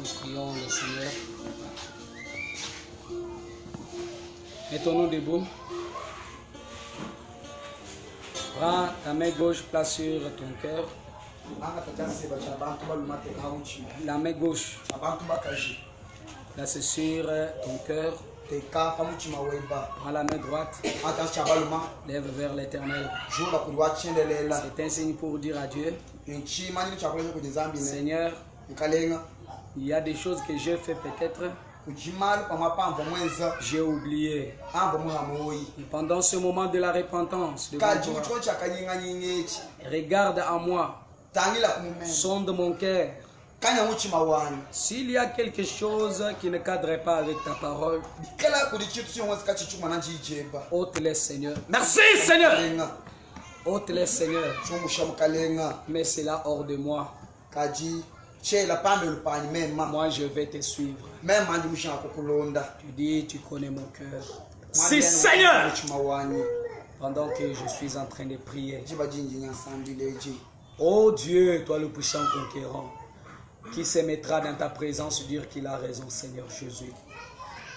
Nous prions le Seigneur. Mettons-nous debout. Prends ta main gauche, place sur ton cœur. La main gauche, place sur ton cœur. Prends la main droite, lève vers l'Éternel. C'est un signe pour dire à Dieu, Seigneur, il y a des choses que j'ai fait peut-être, j'ai oublié. Et pendant ce moment de la repentance, regarde à moi, sonde mon cœur. S'il y a quelque chose qui ne cadre pas avec ta parole, ôte-les, Seigneur. Merci, Seigneur. Ôte-les, Seigneur. Mais c'est là hors de moi. Moi, je vais te suivre. Tu dis, tu connais mon cœur. Si, Seigneur. Pendant que je suis en train de prier. Oh Dieu, toi le puissant conquérant, qui se mettra dans ta présence dire qu'il a raison, Seigneur Jésus.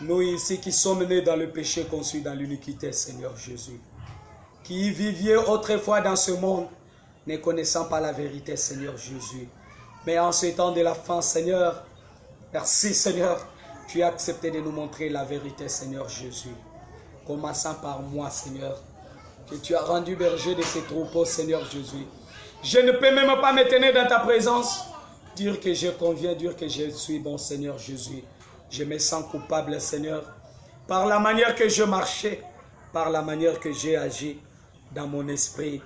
Nous ici qui sommes nés dans le péché, conçus dans l'iniquité, Seigneur Jésus. Qui viviez autrefois dans ce monde, ne connaissant pas la vérité, Seigneur Jésus. Mais en ce temps de la fin, Seigneur, merci Seigneur, tu as accepté de nous montrer la vérité, Seigneur Jésus. Commençant par moi, Seigneur, que tu as rendu berger de ces troupeaux, Seigneur Jésus. Je ne peux même pas me tenir dans ta présence, dire que je conviens, dire que je suis bon, Seigneur Jésus. Je me sens coupable, Seigneur, par la manière que je marchais, par la manière que j'ai agi dans mon esprit,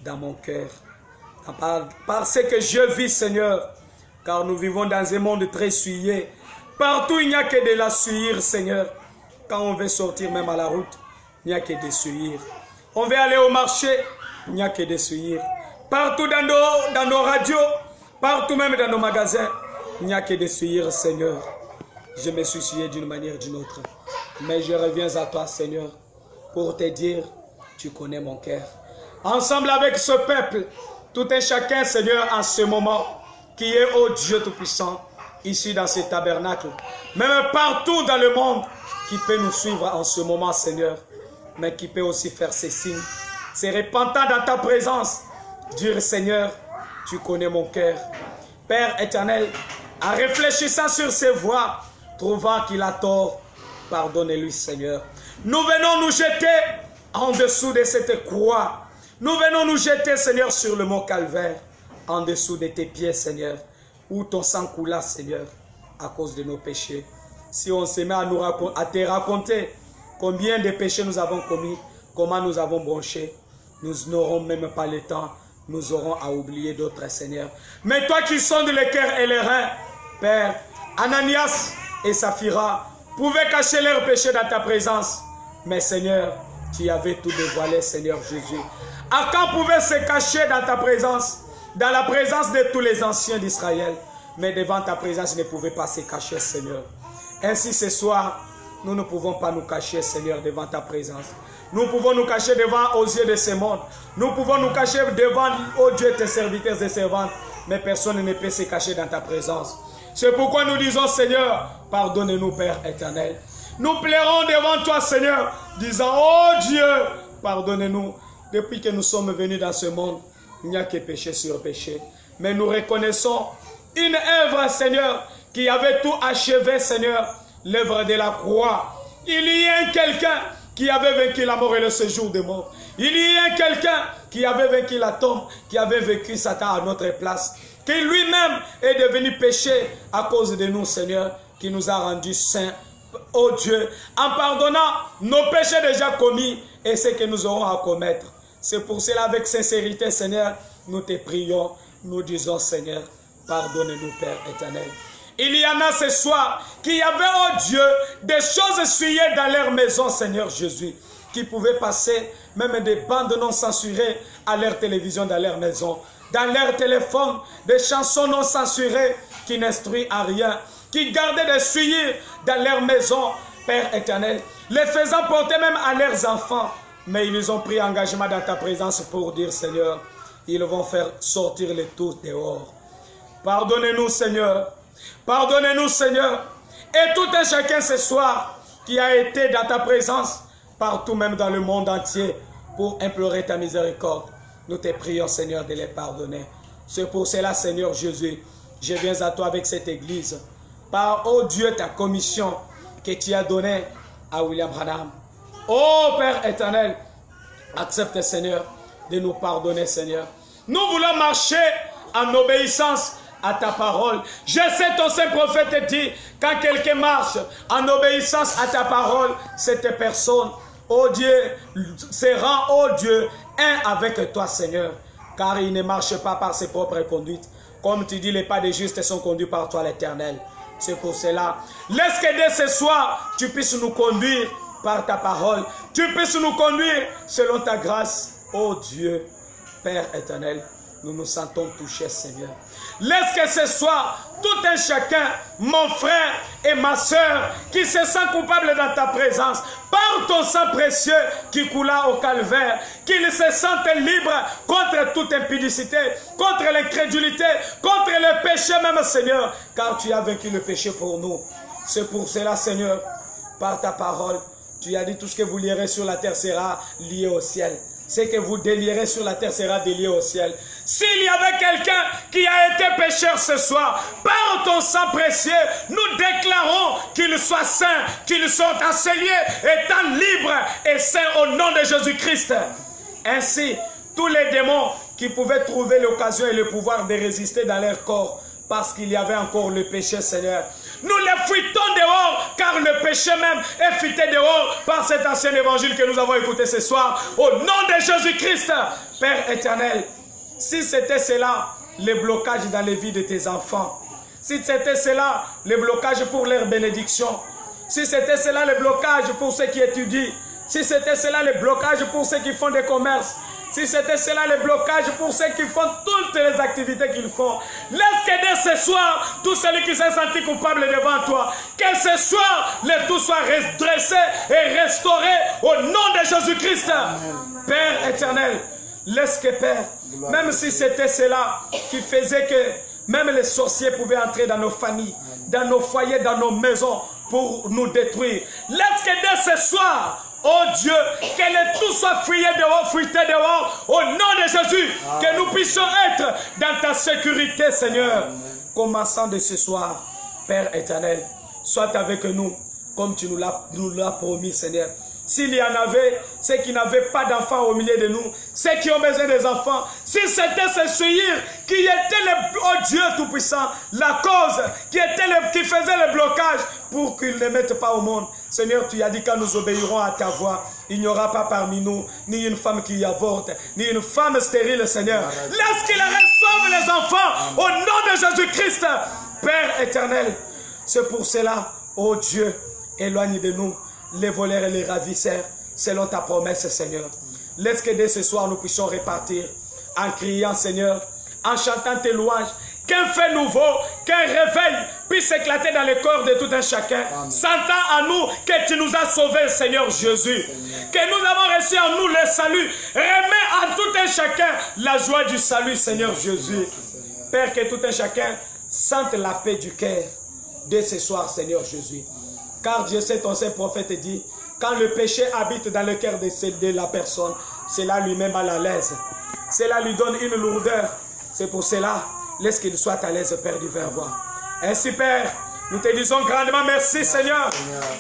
dans mon cœur. Parce que je vis, Seigneur, car nous vivons dans un monde très souillé. Partout, il n'y a que de la souillure, Seigneur. Quand on veut sortir même à la route, il n'y a que des souillures. On veut aller au marché, il n'y a que des souillures. Partout dans nos radios, partout même dans nos magasins, il n'y a que des souillures, Seigneur. Je me suis souillé d'une manière ou d'une autre. Mais je reviens à toi, Seigneur, pour te dire, tu connais mon cœur. Ensemble avec ce peuple, tout un chacun, Seigneur, en ce moment, qui est, ô Dieu Tout-Puissant, ici dans ce tabernacle, même partout dans le monde, qui peut nous suivre en ce moment, Seigneur, mais qui peut aussi faire ces signes, se repentant dans ta présence, dire, Seigneur, tu connais mon cœur. Père éternel, en réfléchissant sur ses voies, trouvant qu'il a tort, pardonnez-lui, Seigneur. Nous venons nous jeter en dessous de cette croix. Nous venons nous jeter, Seigneur, sur le mont Calvaire, en dessous de tes pieds, Seigneur, où ton sang coula, Seigneur, à cause de nos péchés. Si on se met à te raconter combien de péchés nous avons commis, comment nous avons bronché, nous n'aurons même pas le temps, nous aurons à oublier d'autres, Seigneur. Mais toi qui sondes les cœurs et les reins, Père, Ananias et Saphira pouvaient cacher leurs péchés dans ta présence. Mais Seigneur, tu avais tout dévoilé, Seigneur Jésus. Akan pouvait se cacher dans ta présence, dans la présence de tous les anciens d'Israël. Mais devant ta présence, il ne pouvait pas se cacher, Seigneur. Ainsi, ce soir, nous ne pouvons pas nous cacher, Seigneur, devant ta présence. Nous pouvons nous cacher devant aux yeux de ce monde. Nous pouvons nous cacher devant, ô Dieu, tes serviteurs et servantes. Mais personne ne peut se cacher dans ta présence. C'est pourquoi nous disons, Seigneur, pardonne-nous, Père éternel. Nous plairons devant toi, Seigneur, disant, oh Dieu, pardonne-nous. Depuis que nous sommes venus dans ce monde, il n'y a que péché sur péché. Mais nous reconnaissons une œuvre, Seigneur, qui avait tout achevé, Seigneur, l'œuvre de la croix. Il y a quelqu'un qui avait vaincu la mort et le séjour des morts. Il y a quelqu'un qui avait vaincu la tombe, qui avait vécu Satan à notre place, qui lui-même est devenu péché à cause de nous, Seigneur, qui nous a rendus saints, oh Dieu, en pardonnant nos péchés déjà commis et ce que nous aurons à commettre. C'est pour cela, avec sincérité, Seigneur, nous te prions, nous disons, Seigneur, pardonne-nous, Père éternel. Il y en a ce soir qui avaient, oh Dieu, des choses souillées dans leur maison, Seigneur Jésus, qui pouvaient passer même des bandes non censurées à leur télévision dans leur maison, dans leur téléphone, des chansons non censurées qui n'instruisent à rien, qui gardaient des souillures dans leur maison, Père éternel, les faisant porter même à leurs enfants. Mais ils ont pris engagement dans ta présence pour dire, Seigneur, ils vont faire sortir les tous dehors. Pardonnez-nous, Seigneur, Pardonnez-nous, Seigneur. Et tout un chacun ce soir qui a été dans ta présence, partout même dans le monde entier, pour implorer ta miséricorde. Nous te prions, Seigneur, de les pardonner. C'est pour cela, Seigneur Jésus, je viens à toi avec cette église. Par, oh Dieu, ta commission que tu as donnée à William Branham. Oh Père éternel, accepte, Seigneur, de nous pardonner, Seigneur. Nous voulons marcher en obéissance à ta parole. Je sais, ton saint prophète dit, quand quelqu'un marche en obéissance à ta parole, cette personne, oh Dieu, se rend, oh Dieu, un avec toi, Seigneur. Car il ne marche pas par ses propres conduites. Comme tu dis, les pas des justes sont conduits par toi, l'Éternel. C'est pour cela. Laisse que dès ce soir, tu puisses nous conduire par ta parole. Tu puisses nous conduire selon ta grâce. Oh Dieu, Père éternel, nous nous sentons touchés, Seigneur. Laisse que ce soit tout un chacun, mon frère et ma soeur, qui se sent coupable dans ta présence, par ton sang précieux qui coula au calvaire, qu'ils se sentent libres contre toute impudicité, contre l'incrédulité, contre le péché même, Seigneur, car tu as vaincu le péché pour nous. C'est pour cela, Seigneur, par ta parole, tu as dit tout ce que vous lierez sur la terre sera lié au ciel. Ce que vous délierez sur la terre sera délié au ciel. S'il y avait quelqu'un qui a été pécheur ce soir, par ton sang précieux, nous déclarons qu'il soit saint, qu'il soit enseigné, étant libre et saint au nom de Jésus-Christ. Ainsi, tous les démons qui pouvaient trouver l'occasion et le pouvoir de résister dans leur corps, parce qu'il y avait encore le péché, Seigneur, nous les fuitons dehors, car le péché même est fuité dehors par cet ancien évangile que nous avons écouté ce soir. Au nom de Jésus-Christ, Père éternel, si c'était cela, les blocages dans les vies de tes enfants, si c'était cela, les blocages pour leur bénédiction, si c'était cela, les blocages pour ceux qui étudient, si c'était cela, les blocages pour ceux qui font des commerces, si c'était cela, les blocages pour ceux qui font toutes les activités qu'ils font, laisse que dès ce soir, tout celui qui s'est senti coupable devant toi, que ce soir, le tout soit redressé et restauré au nom de Jésus-Christ. Père éternel, laisse que Père, même si c'était cela qui faisait que même les sorciers pouvaient entrer dans nos familles, dans nos foyers, dans nos maisons pour nous détruire, laisse que dès ce soir, oh Dieu, que le tout soit fuité dehors, au nom de Jésus, que nous puissions être dans ta sécurité, Seigneur. Commençant de ce soir, Père éternel, sois avec nous, comme tu nous l'as promis, Seigneur. S'il y en avait, ceux qui n'avaient pas d'enfants au milieu de nous, ceux qui ont besoin des enfants, si c'était ce séir qui était le, oh Dieu Tout-Puissant, la cause qui faisait le blocage pour qu'ils ne mettent pas au monde. Seigneur, tu as dit quand nous obéirons à ta voix, il n'y aura pas parmi nous ni une femme qui avorte, ni une femme stérile, Seigneur. Laisse qu'il sauve les enfants au nom de Jésus-Christ, Père éternel. C'est pour cela, oh Dieu, éloigne de nous les voleurs et les ravisseurs, selon ta promesse, Seigneur. Laisse que dès ce soir, nous puissions repartir en criant, Seigneur, en chantant tes louanges, qu'un fait nouveau, qu'un réveil puisse éclater dans le corps de tout un chacun, sentant en nous que tu nous as sauvés, Seigneur Jésus, que nous avons reçu en nous le salut. Remets en tout un chacun la joie du salut, Seigneur Jésus. Père, que tout un chacun sente la paix du cœur dès ce soir, Seigneur Jésus. Car Dieu sait, ton saint prophète dit, quand le péché habite dans le cœur de la personne, cela lui-même à la l'aise. Cela lui donne une lourdeur. C'est pour cela, laisse qu'il soit à l'aise, Père du Verbe. Ainsi, Père, nous te disons grandement merci, Seigneur,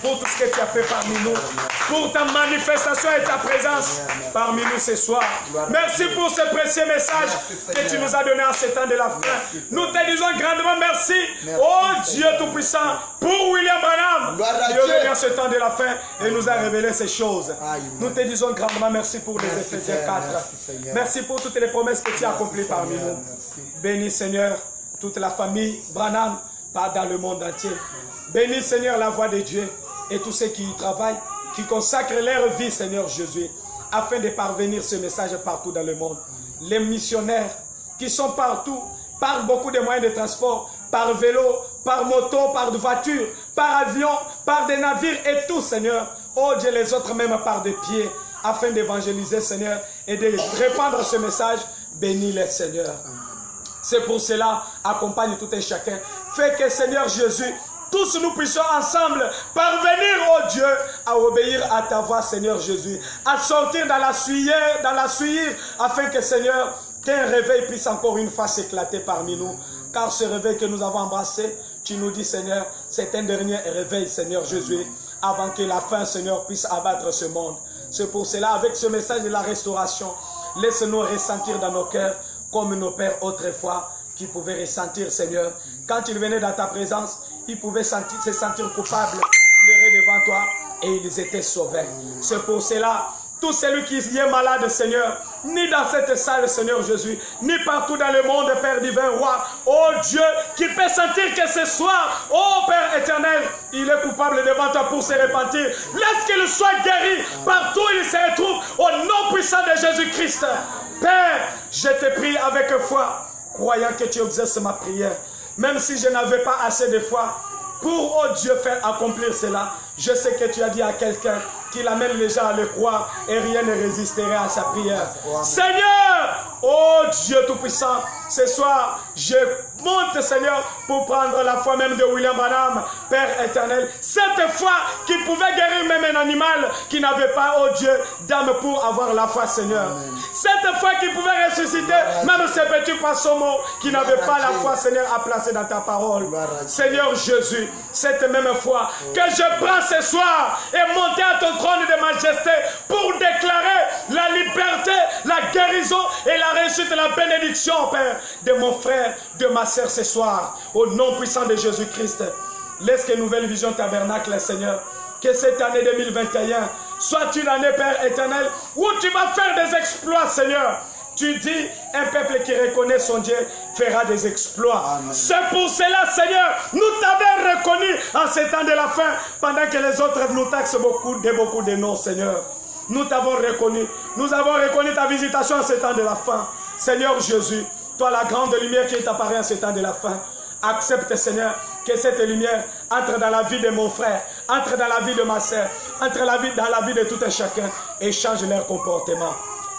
pour tout ce que tu as fait parmi nous, pour ta manifestation et ta présence parmi nous ce soir. Merci pour ce précieux message que tu nous as donné en ce temps de la fin. Nous te disons grandement merci, oh Dieu Tout-Puissant, pour William Branham, qui est venu en ce temps de la fin et nous a révélé ces choses. Nous te disons grandement merci pour les Éphésiens 4. Merci pour toutes les promesses que tu as accomplies parmi nous. Bénis, Seigneur, toute la famille Branham, pas dans le monde entier. Bénis, Seigneur, la voix de Dieu et tous ceux qui y travaillent, qui consacrent leur vie, Seigneur Jésus, afin de parvenir ce message partout dans le monde. Les missionnaires qui sont partout, par beaucoup de moyens de transport, par vélo, par moto, par voiture, par avion, par des navires et tout, Seigneur. Oh Dieu, les autres même par des pieds, afin d'évangéliser, Seigneur, et de répandre ce message. Bénis-les, Seigneur. C'est pour cela, accompagne tout et chacun. Fais que Seigneur Jésus, tous nous puissions ensemble parvenir, oh Dieu, à obéir à ta voix, Seigneur Jésus, à sortir dans la suie, afin que, Seigneur, qu'un réveil puisse encore une fois s'éclater parmi nous. Car ce réveil que nous avons embrassé, tu nous dis, Seigneur, c'est un dernier réveil, Seigneur Jésus, avant que la fin, Seigneur, puisse abattre ce monde. C'est pour cela, avec ce message de la restauration, laisse-nous ressentir dans nos cœurs, comme nos pères autrefois, qui pouvaient ressentir, Seigneur. Quand ils venaient dans ta présence, ils pouvaient se sentir coupables, pleurer devant toi, et ils étaient sauvés. C'est pour cela, tout celui qui est malade, Seigneur, ni dans cette salle, Seigneur Jésus, ni partout dans le monde, Père divin, roi, oh Dieu, qui peut sentir que ce soir, oh Père éternel, il est coupable devant toi pour se repentir. Laisse qu'il soit guéri partout où il se retrouve, au nom puissant de Jésus-Christ. Père, je te prie avec foi, croyant que tu exauces ma prière. Même si je n'avais pas assez de foi pour, oh Dieu, faire accomplir cela, je sais que tu as dit à quelqu'un qu'il amène les gens à le croire et rien ne résisterait à sa prière. Seigneur, oh Dieu Tout-Puissant, ce soir, je monte, Seigneur, pour prendre la foi même de William Branham, Père éternel. Cette foi qui pouvait guérir même un animal qui n'avait pas, oh Dieu, d'âme pour avoir la foi, Seigneur. Amen. Cette foi qui pouvait ressusciter même ces petits poissons morts qui n'avaient pas la foi, Seigneur, à placer dans ta parole. Seigneur Jésus, cette même foi que je prends ce soir et monter à ton trône de majesté pour déclarer la liberté, la guérison et la réussite, la bénédiction, Père, de mon frère, de ma sœur ce soir, au nom puissant de Jésus-Christ. Laisse que Nouvelle Vision Tabernacle, Seigneur, que cette année 2021 soit une année, Père éternel, où tu vas faire des exploits, Seigneur. Tu dis, un peuple qui reconnaît son Dieu fera des exploits. C'est pour cela, Seigneur, nous t'avons reconnu en ces temps de la fin, pendant que les autres nous taxent beaucoup de noms, Seigneur. Nous t'avons reconnu. Nous avons reconnu ta visitation en ces temps de la fin. Seigneur Jésus, toi la grande lumière qui est apparue en ces temps de la fin, accepte, Seigneur, que cette lumière entre dans la vie de mon frère, entre dans la vie de ma sœur, entre dans la vie de tout un chacun et change leur comportement.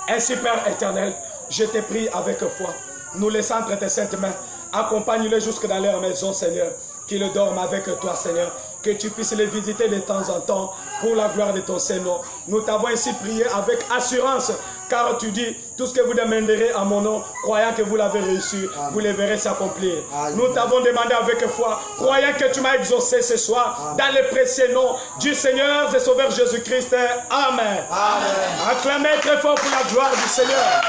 Ainsi, Père éternel, je te prie avec foi, nous laissons entre tes saintes mains, accompagne-les jusque dans leur maison, Seigneur, qu'ils dorment avec toi, Seigneur, que tu puisses les visiter de temps en temps pour la gloire de ton Saint-Nom. Nous t'avons ainsi prié avec assurance, car tu dis, tout ce que vous demanderez en mon nom, croyant que vous l'avez reçu, vous le verrez s'accomplir. Nous t'avons demandé avec foi, croyant que tu m'as exaucé ce soir, dans le précieux nom du Seigneur et Sauveur Jésus-Christ. Amen. Amen. Acclamez très fort pour la gloire du Seigneur.